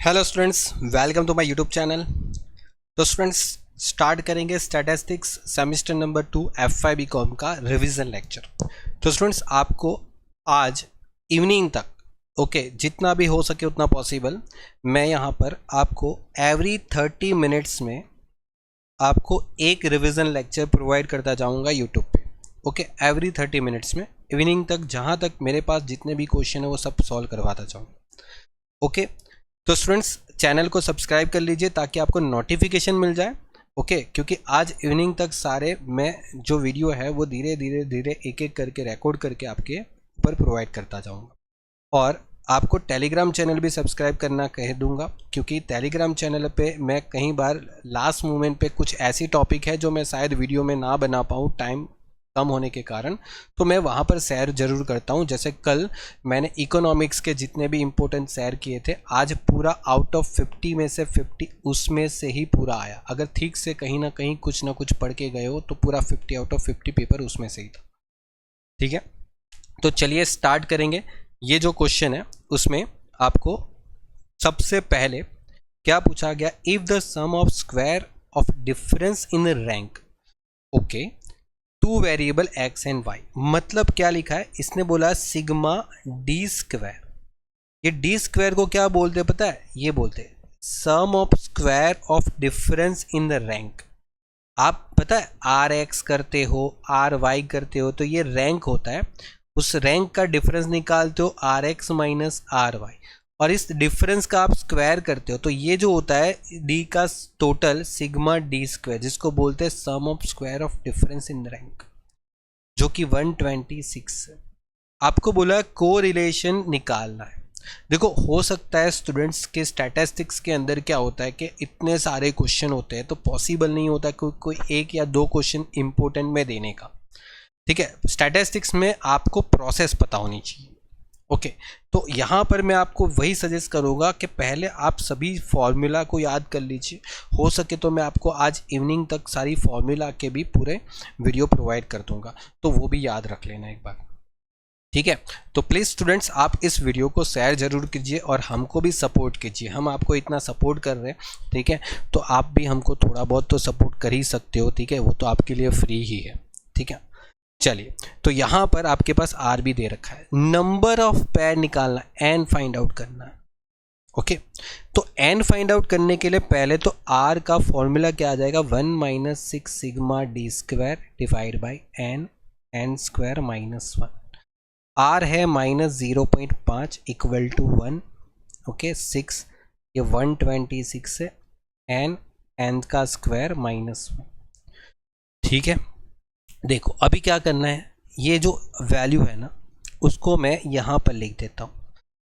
Hello students, welcome to my YouTube channel. तो students, start करेंगे statistics semester number 2 F5 BCom का revision lecture. तो students, आपको आज इवनिंग तक जितना भी हो सके उतना पॉसिबल, मैं यहाँ पर आपको एवरी 30 मिनट्स में आपको एक रिवीजन लेक्चर प्रोवाइड करता जाऊँगा यूट्यूब पे। एवरी 30 मिनट्स में इवनिंग तक, जहाँ तक मेरे पास जितने भी क्वेश्चन है वो सब सॉल्व करवाता जाऊँगा। तो स्टूडेंट्स, चैनल को सब्सक्राइब कर लीजिए ताकि आपको नोटिफिकेशन मिल जाए। क्योंकि आज इवनिंग तक सारे मैं जो वीडियो है वो धीरे धीरे एक एक करके रिकॉर्ड करके आपके ऊपर प्रोवाइड करता जाऊंगा। और आपको टेलीग्राम चैनल भी सब्सक्राइब करना कह दूंगा, क्योंकि टेलीग्राम चैनल पे मैं कई बार लास्ट मोमेंट पे कुछ ऐसी टॉपिक है जो मैं शायद वीडियो में ना बना पाऊँ टाइम कम होने के कारण, तो मैं वहाँ पर शेयर ज़रूर करता हूँ। जैसे कल मैंने इकोनॉमिक्स के जितने भी इम्पोर्टेंट शेयर किए थे, आज पूरा आउट ऑफ 50 में से 50 उसमें से ही पूरा आया। अगर ठीक से कहीं ना कहीं कुछ ना कुछ पढ़ के गए हो तो पूरा 50 आउट ऑफ 50 पेपर उसमें से ही था। ठीक है, तो चलिए स्टार्ट करेंगे। ये जो क्वेश्चन है उसमें आपको सबसे पहले क्या पूछा गया, if the sum of square of difference in rank two variable x and y. मतलब क्या लिखा है, इसने बोला सिग्मा डी स्क्वायर। ये डी स्क्वायर को क्या बोलते हैं पता है, ये बोलते हैं sum of square of difference in the rank. आप पता है आर एक्स करते हो, आर वाई करते हो, तो ये रैंक होता है। उस रैंक का डिफरेंस निकालते हो R X minus R Y, और इस डिफरेंस का आप स्क्वायर करते हो, तो ये जो होता है डी का टोटल सिग्मा डी स्क्वायर, जिसको बोलते हैं sum of square of difference in rank, जो कि 126 है। आपको बोला को रिलेशन निकालना है। देखो, हो सकता है स्टूडेंट्स के स्टैटिस्टिक्स के अंदर क्या होता है कि इतने सारे क्वेश्चन होते हैं तो पॉसिबल नहीं होता कोई एक या दो क्वेश्चन इंपॉर्टेंट में देने का। ठीक है, स्टैटिस्टिक्स में आपको प्रोसेस पता होनी चाहिए। तो यहाँ पर मैं आपको वही सजेस्ट करूँगा कि पहले आप सभी फॉर्मूला को याद कर लीजिए। हो सके तो मैं आपको आज इवनिंग तक सारी फॉर्मूला के भी पूरे वीडियो प्रोवाइड कर दूँगा, तो वो भी याद रख लेना एक बार। ठीक है, तो प्लीज़ स्टूडेंट्स, आप इस वीडियो को शेयर ज़रूर कीजिए और हमको भी सपोर्ट कीजिए। हम आपको इतना सपोर्ट कर रहे हैं, ठीक है, तो आप भी हमको थोड़ा बहुत तो सपोर्ट कर ही सकते हो। ठीक है, वो तो आपके लिए फ्री ही है। ठीक है, चलिए, तो यहाँ पर आपके पास आर भी दे रखा है, नंबर ऑफ पेयर निकालना, एन फाइंड आउट करना है। तो एन फाइंड आउट करने के लिए पहले तो आर का फॉर्मूला क्या आ जाएगा, 1 - 6 sigma D square divide by N square minus 1। R है -0.5 इक्वल टू 1। 6 ये 126 है, एन का स्क्वायर -1। ठीक है, देखो अभी क्या करना है, ये जो वैल्यू है ना उसको मैं यहाँ पर लिख देता हूँ।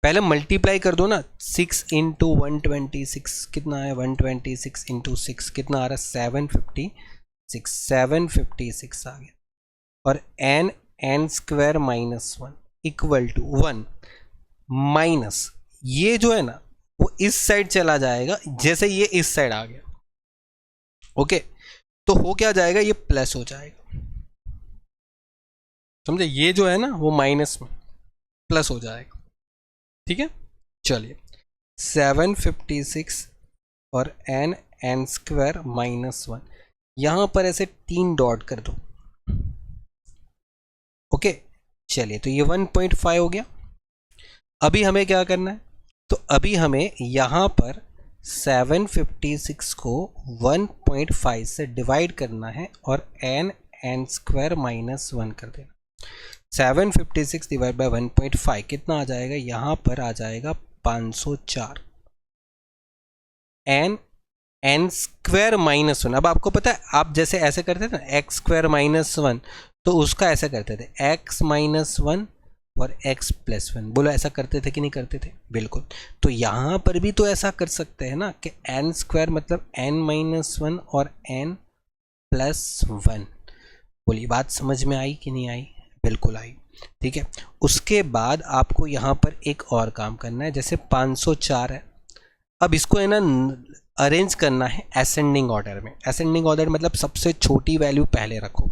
पहले मल्टीप्लाई कर दो ना, 6 × 126 कितना है, 126 × 6 कितना आ रहा है, 756 आ गया। और N square -1 equal to 1 minus, ये जो है ना वो इस साइड चला जाएगा, जैसे ये इस साइड आ गया। तो हो क्या जाएगा, ये प्लस हो जाएगा। समझे, ये जो है ना वो माइनस में प्लस हो जाएगा। ठीक है, चलिए 756 और एन स्क्वायर -1, यहां पर ऐसे 3 डॉट कर दो। चलिए, तो ये 1.5 हो गया। अभी हमें क्या करना है, तो अभी हमें यहां पर 756 को 1.5 से डिवाइड करना है और एन स्क्वायर -1 कर देना। 756 डिवाइड बाई 1.5 कितना आ जाएगा, यहाँ पर आ जाएगा 504। एन स्क्वायर -1, अब आपको पता है आप जैसे ऐसे करते थे ना, एक्स स्क्वायर -1, तो उसका ऐसा करते थे एक्स -1 और x + 1। बोलो ऐसा करते थे कि नहीं करते थे, बिल्कुल। तो यहाँ पर भी तो ऐसा कर सकते हैं ना कि एन स्क्वायर मतलब n-1 और n + 1। बोलिए बात समझ में आई कि नहीं आई, बिल्कुल आई। ठीक है, उसके बाद आपको यहाँ पर एक और काम करना है, जैसे 504 है। अब इसको है ना अरेंज करना है असेंडिंग ऑर्डर में। असेंडिंग ऑर्डर मतलब सबसे छोटी वैल्यू पहले रखो।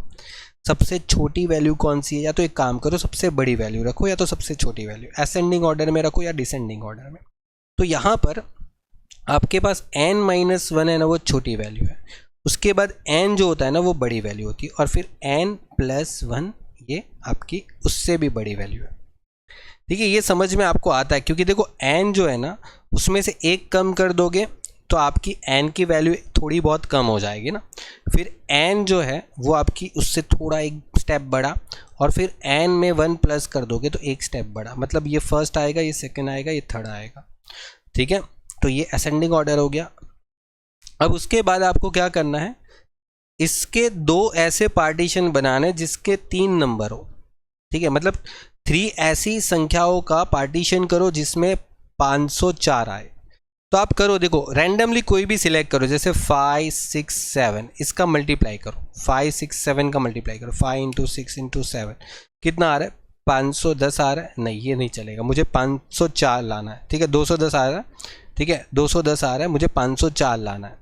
सबसे छोटी वैल्यू कौन सी है, या तो एक काम करो सबसे बड़ी वैल्यू रखो, या तो सबसे छोटी वैल्यू। असेंडिंग ऑर्डर में रखो या डिसेंडिंग ऑर्डर में। तो यहाँ पर आपके पास n माइनस वन है ना, वो छोटी वैल्यू है, उसके बाद n जो होता है ना वो बड़ी वैल्यू होती है, और फिर n प्लस वन ये आपकी उससे भी बड़ी वैल्यू है। ठीक है, ये समझ में आपको आता है, क्योंकि देखो n जो है ना उसमें से एक कम कर दोगे तो आपकी n की वैल्यू थोड़ी बहुत कम हो जाएगी ना, फिर n जो है वो आपकी उससे थोड़ा एक स्टेप बढ़ा, और फिर n में वन प्लस कर दोगे तो एक स्टेप बढ़ा, मतलब ये फर्स्ट आएगा, ये सेकंड आएगा, ये थर्ड आएगा। ठीक है, तो ये असेंडिंग ऑर्डर हो गया। अब उसके बाद आपको क्या करना है, इसके दो ऐसे पार्टीशन बनाने जिसके 3 नंबर हो। ठीक है, मतलब 3 ऐसी संख्याओं का पार्टीशन करो जिसमें 504 आए। तो आप करो, देखो रैंडमली कोई भी सिलेक्ट करो, जैसे 5 6 7, इसका मल्टीप्लाई करो, 5 6 7 का मल्टीप्लाई करो, 5 इंटू 6 इंटू 7 कितना आ रहा है, 510 आ रहा है। नहीं ये नहीं चलेगा, मुझे 504 लाना है। ठीक है, 210 आ रहा है, ठीक है 210 आ रहा है, मुझे 504 लाना है।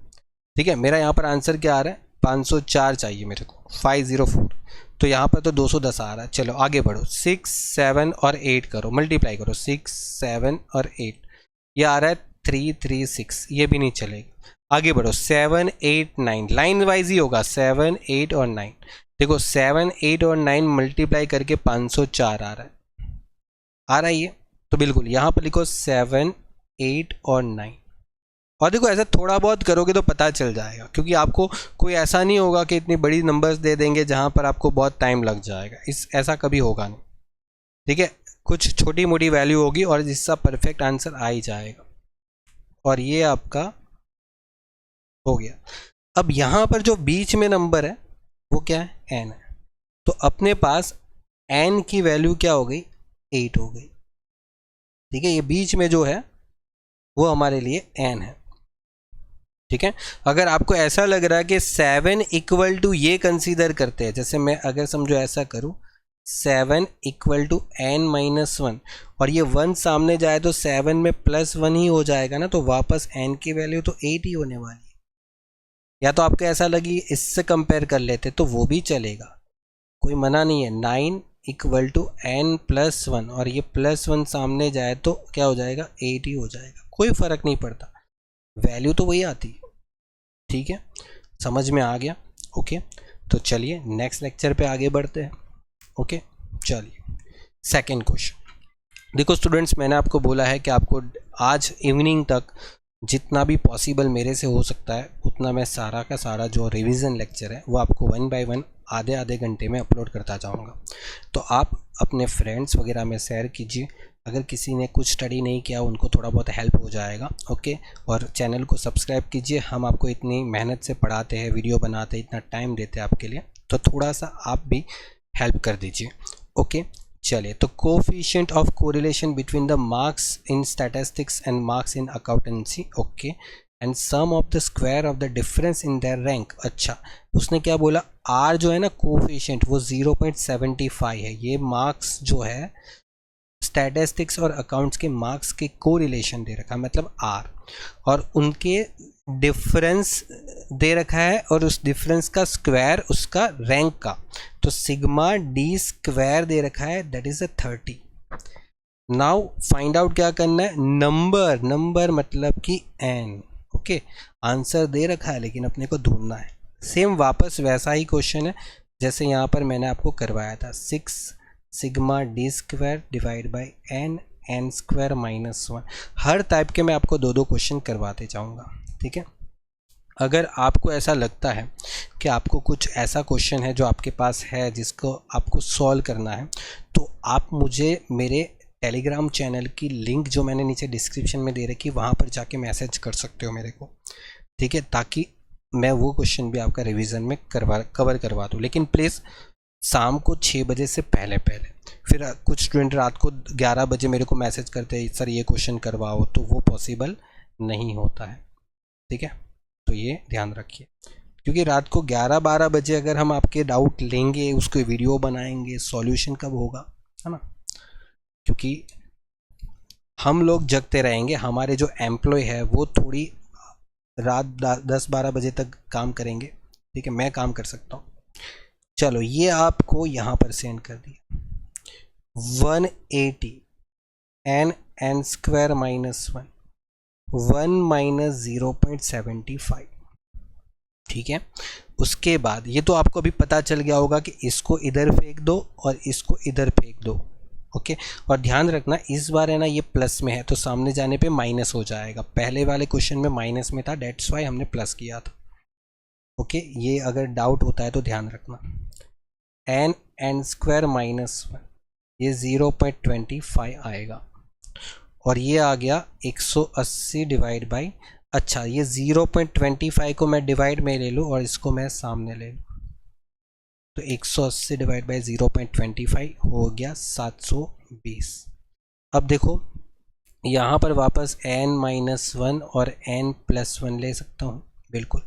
ठीक है, मेरा यहाँ पर आंसर क्या आ रहा है, 504 चाहिए मेरे को, 504। तो यहाँ पर तो 210 आ रहा है। चलो आगे बढ़ो, 6 7 और 8 करो, मल्टीप्लाई करो, 6 7 और 8, ये आ रहा है 336, ये भी नहीं चलेगा। आगे बढ़ो, 7 8 9, लाइन वाइज ही होगा, 7 8 और 9। देखो 7 8 और 9 मल्टीप्लाई करके 504 आ रहा है, आ रहा है ये। तो बिल्कुल यहाँ पर लिखो 7 8 और 9, और देखो ऐसा थोड़ा बहुत करोगे तो पता चल जाएगा, क्योंकि आपको कोई ऐसा नहीं होगा कि इतनी बड़ी नंबर्स दे देंगे जहाँ पर आपको बहुत टाइम लग जाएगा, ऐसा कभी होगा नहीं। ठीक है, कुछ छोटी मोटी वैल्यू होगी और जिसका परफेक्ट आंसर आ ही जाएगा, और ये आपका हो गया। अब यहाँ पर जो बीच में नंबर है वो क्या है, n है, तो अपने पास n की वैल्यू क्या हो गई, 8 हो गई। ठीक है, ये बीच में जो है वो हमारे लिए n है। ठीक है, अगर आपको ऐसा लग रहा है कि 7 इक्वल टू ये कंसीडर करते हैं, जैसे मैं अगर समझो ऐसा करूं, 7 equal to n minus one, और ये 1 सामने जाए तो 7 में प्लस 1 ही हो जाएगा ना, तो वापस n की वैल्यू तो 8 ही होने वाली है। या तो आपको ऐसा लगी इससे कंपेयर कर लेते तो वो भी चलेगा, कोई मना नहीं है। 9 equal to n plus one, और ये प्लस 1 सामने जाए तो क्या हो जाएगा, 8 ही हो जाएगा, कोई फर्क नहीं पड़ता, वैल्यू तो वही आती है। ठीक है, समझ में आ गया। ओके, तो चलिए नेक्स्ट लेक्चर पे आगे बढ़ते हैं। ओके, चलिए सेकंड क्वेश्चन। देखो स्टूडेंट्स, मैंने आपको बोला है कि आपको आज इवनिंग तक जितना भी पॉसिबल मेरे से हो सकता है उतना मैं सारा का सारा जो रिवीजन लेक्चर है वो आपको 1 बाय 1 आधे आधे घंटे में अपलोड करता जाऊंगा। तो आप अपने फ्रेंड्स वगैरह में शेयर कीजिए, अगर किसी ने कुछ स्टडी नहीं किया उनको थोड़ा बहुत हेल्प हो जाएगा। ओके, और चैनल को सब्सक्राइब कीजिए, हम आपको इतनी मेहनत से पढ़ाते हैं, वीडियो बनाते हैं, इतना टाइम देते हैं आपके लिए, तो थोड़ा सा आप भी हेल्प कर दीजिए। ओके, चलिए, तो coefficient of correlation between the marks in statistics and marks in accountancy. Okay, and sum of the square of the difference in their rank. अच्छा, उसने क्या बोला, आर जो है ना कोफिशिएंट वो 0.75 है। ये मार्क्स जो है स्टैटिस्टिक्स और अकाउंट्स के मार्क्स के कोरिलेशन दे रखा है, मतलब आर, और उनके डिफरेंस दे रखा है, और उस डिफरेंस का स्क्वायर उसका रैंक का, तो सिग्मा डी स्क्वायर दे रखा है, that is 30। Now find out क्या करना है, नंबर, नंबर मतलब कि n। ओके, आंसर दे रखा है लेकिन अपने को ढूंढना है। सेम वापस वैसा ही क्वेश्चन है जैसे यहाँ पर मैंने आपको करवाया था, 6 sigma D square divide by n square minus 1। Her type के मैं आपको 2-2 क्वेश्चन करवाते जाऊँगा। ठीक है, अगर आपको ऐसा लगता है कि आपको कुछ ऐसा क्वेश्चन है जो आपके पास है जिसको आपको सॉल्व करना है, तो आप मुझे मेरे टेलीग्राम चैनल की लिंक जो मैंने नीचे डिस्क्रिप्शन में दे रखी वहाँ पर जाके मैसेज कर सकते हो मेरे को। ठीक है, ताकि मैं वो क्वेश्चन भी आपका रिवीजन में कवर करवा दूँ, लेकिन प्लीज़ शाम को 6 बजे से पहले पहले। फिर कुछ स्टूडेंट रात को 11 बजे मेरे को मैसेज करते हैं सर ये क्वेश्चन करवाओ, तो वो पॉसिबल नहीं होता है। ठीक है, तो ये ध्यान रखिए, क्योंकि रात को 11-12 बजे अगर हम आपके डाउट लेंगे, उसको वीडियो बनाएंगे, सॉल्यूशन कब होगा, है ना, क्योंकि हम लोग जगते रहेंगे, हमारे जो एम्प्लॉय है वो थोड़ी रात 10-12 बजे तक काम करेंगे। ठीक है, मैं काम कर सकता हूँ। चलो ये आपको यहाँ पर सेंड कर दिया, 180 n स्क्वायर माइनस 1 1 माइनस 0.75, ठीक है। उसके बाद ये तो आपको अभी पता चल गया होगा कि इसको इधर फेंक दो और इसको इधर फेंक दो, ओके। और ध्यान रखना इस बार है ना ये प्लस में है तो सामने जाने पे माइनस हो जाएगा, पहले वाले क्वेश्चन में माइनस में था, डेट्स वाई हमने प्लस किया था, ओके। ये अगर डाउट होता है तो ध्यान रखना। n स्क्वायर माइनस 1 ये 0.25 आएगा और ये आ गया 180 डिवाइड बाई, अच्छा ये 0.25 को मैं डिवाइड में ले लूँ और इसको मैं सामने ले लूँ तो 180 डिवाइड बाई 0.25 हो गया 720। अब देखो यहाँ पर वापस n-1 और n+1 ले सकता हूँ, बिल्कुल।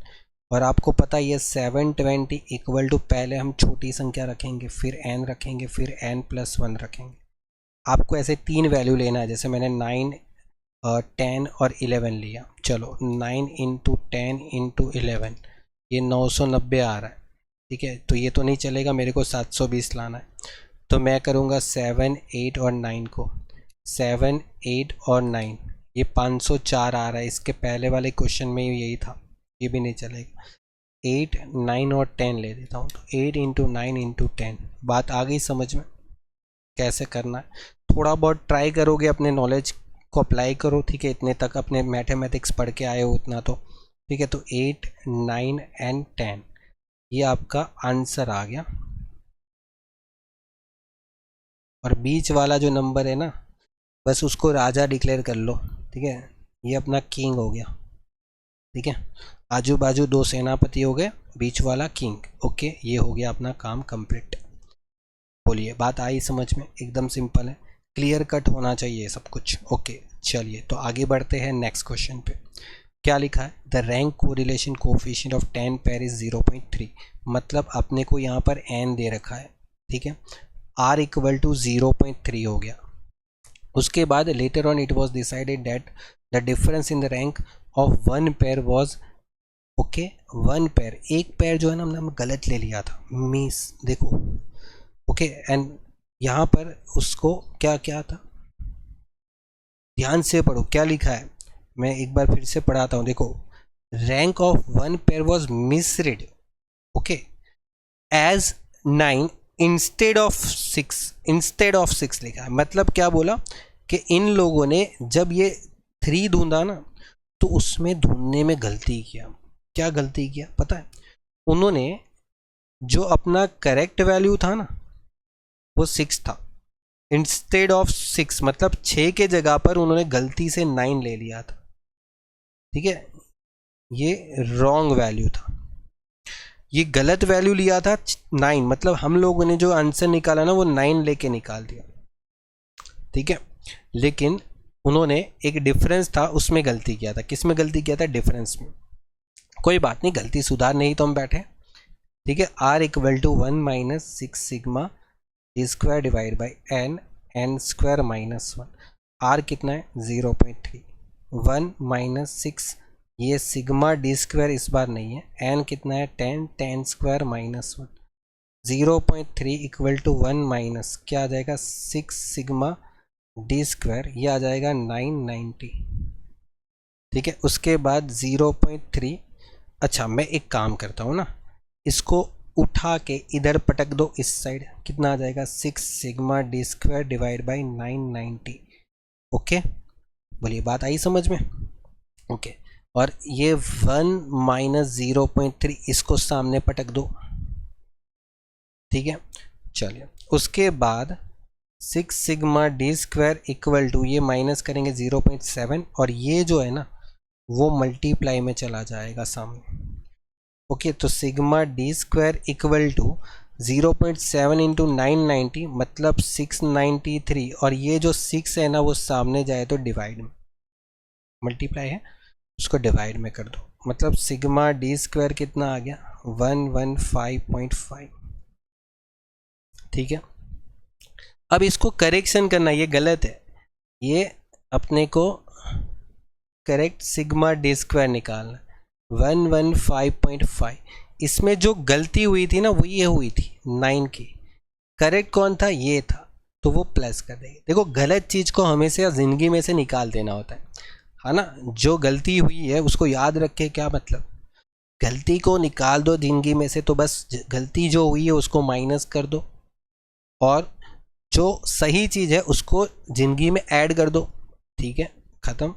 और आपको पता है 720 इक्वल टू पहले हम छोटी संख्या रखेंगे, फिर n रखेंगे, फिर n+1 रखेंगे। आपको ऐसे 3 वैल्यू लेना है, जैसे मैंने 9, 10 और 11 लिया। चलो 9 इंटू 10 इंटू 11 ये 990 आ रहा है, ठीक है। तो ये तो नहीं चलेगा, मेरे को 720 लाना है। तो मैं करूँगा 7, 8 और 9 को, 7, 8 और 9 ये 504 आ रहा है। इसके पहले वाले क्वेश्चन में यही था, ये भी नहीं चलेगा। 8, 9 और 10 ले देता हूँ, तो 8 इंटू 9 इंटू 10। बात आ गई समझ में कैसे करना है? थोड़ा बहुत ट्राई करोगे, अपने नॉलेज को अप्लाई करो, ठीक है। इतने तक अपने मैथमेटिक्स पढ़ के आए हो उतना तो, ठीक है। तो 8, 9 एंड 10 ये आपका आंसर आ गया। और बीच वाला जो नंबर है ना, बस उसको राजा डिक्लेयर कर लो, ठीक है। ये अपना किंग हो गया, ठीक है। आजू बाजू 2 सेनापति हो गए, बीच वाला किंग, ओके। ये हो गया अपना काम कंप्लीट। बोलिए बात आई समझ में? एकदम सिंपल है, क्लियर कट होना चाहिए सब कुछ, ओके। चलिए तो आगे बढ़ते हैं नेक्स्ट क्वेश्चन पे। क्या लिखा है? The rank correlation coefficient of 10 pair is 0.3। मतलब अपने को यहाँ पर n दे रखा है, ठीक है। r इक्वल टू 0.3 हो गया। उसके बाद later on it was decided that the difference in the rank of 1 pair was, okay. 1 pair, एक पेयर जो है ना हमने गलत ले लिया था, मिस देखो, ओके। एंड यहाँ पर उसको क्या क्या था, ध्यान से पढ़ो क्या लिखा है। मैं एक बार फिर से पढ़ाता हूँ, देखो। Rank of 1 pair was misread, okay, as 9 instead of 6 लिखा है। मतलब क्या बोला कि इन लोगों ने जब ये 3 ढूंढा ना तो उसमें ढूंढने में गलती किया। क्या गलती किया पता है? उन्होंने जो अपना करेक्ट वैल्यू था ना वो 6 था, इंस्टेड ऑफ 6 मतलब 6 के जगह पर उन्होंने गलती से 9 ले लिया था, ठीक है। ये रॉन्ग वैल्यू था, ये गलत वैल्यू लिया था 9। मतलब हम लोगों ने जो आंसर निकाला ना वो 9 लेके निकाल दिया, ठीक है। लेकिन उन्होंने एक डिफरेंस था उसमें गलती किया था। किस में गलती किया था? डिफरेंस में। कोई बात नहीं, गलती सुधार नहीं तो हम बैठे, ठीक है। r equal to 1 minus 6 sigma D square divide by n square minus 1। r कितना है? 0.3। 1 माइनस 6 ये सिग्मा डी स्क्वायर इस बार नहीं है, n कितना है? 10 square minus 1। 0.3 equal to 1 minus क्या आ जाएगा? 6 सिग्मा डी स्क्वायर, ये आ जाएगा 990, ठीक है। उसके बाद 0.3, अच्छा मैं एक काम करता हूँ ना, इसको उठा के इधर पटक दो इस साइड, कितना आ जाएगा? 6 sigma D square divide by 990, okay. बोलिए बात आई समझ में? ओके। और ये 1 माइनस 0.3 इसको सामने पटक दो, ठीक है। चलिए उसके बाद 6 sigma D square equal to, ये माइनस करेंगे 0.7 और ये जो है ना वो मल्टीप्लाई में चला जाएगा सामने, ओके। तो sigma D square equal to 0.7 into 990 मतलब 693, और ये जो 6 है ना वो सामने जाए तो डिवाइड में, मल्टीप्लाई है उसको डिवाइड में कर दो। मतलब सिग्मा डी स्क्वायर कितना आ गया? 115.5, ठीक है। अब इसको करेक्शन करना, ये गलत है, ये अपने को करेक्ट सिग्मा डी स्क्वायर निकालना, 115.5। इसमें जो गलती हुई थी ना वो ये हुई थी 9 की, करेक्ट कौन था? ये था, तो वो प्लस कर देंगे। देखो गलत चीज़ को हमेशा ज़िंदगी में से निकाल देना होता है। है ना। जो गलती हुई है उसको याद रखे, क्या मतलब, गलती को निकाल दो जिंदगी में से, तो बस गलती जो हुई है उसको माइनस कर दो और जो सही चीज़ है उसको जिंदगी में ऐड कर दो, ठीक है, ख़त्म।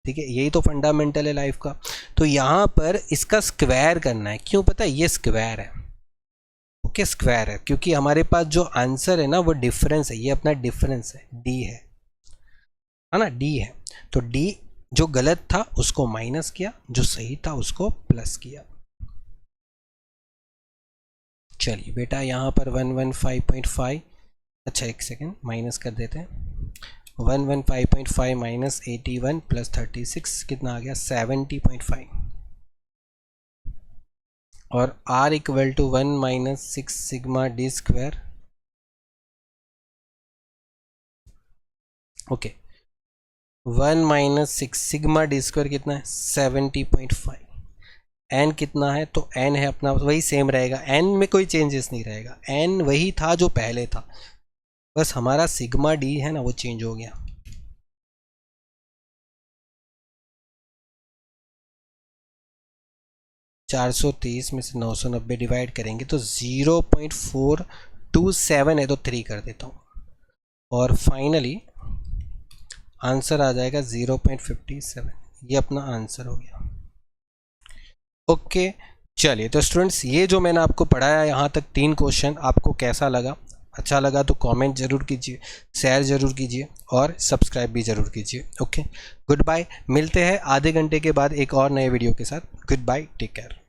ठीक है, यही तो फंडामेंटल है लाइफ का। तो यहाँ पर इसका स्क्वायर करना है, क्यों पता है, ये स्क्वायर है, ओके स्क्वायर है, क्योंकि हमारे पास जो आंसर है ना वो डिफरेंस है, ये अपना डिफरेंस है, डी है ना, डी है। तो डी जो गलत था उसको माइनस किया, जो सही था उसको प्लस किया। चलिए बेटा यहाँ पर 115.5, अच्छा एक सेकेंड माइनस कर देते हैं, 115.5 माइनस 81 प्लस 36 कितना आ गया 70.5, और r equal to 1 minus 6 sigma D square, okay 1 minus 6 sigma D square कितना है 70.5, एन कितना है, तो एन है अपना वही सेम रहेगा, एन में कोई चेंजेस नहीं रहेगा, एन वही था जो पहले था, बस हमारा सिग्मा डी है ना वो चेंज हो गया। चार 430 में से 990 डिवाइड करेंगे तो 0.427 है, तो 3 कर देता हूँ, और फाइनली आंसर आ जाएगा 0.57, ये अपना आंसर हो गया। ओके चलिए, तो स्टूडेंट्स ये जो मैंने आपको पढ़ाया यहाँ तक 3 क्वेश्चन, आपको कैसा लगा, अच्छा लगा तो कमेंट ज़रूर कीजिए, शेयर ज़रूर कीजिए और सब्सक्राइब भी ज़रूर कीजिए। ओके गुड बाय, मिलते हैं आधे घंटे के बाद एक और नए वीडियो के साथ। Good bye, take care.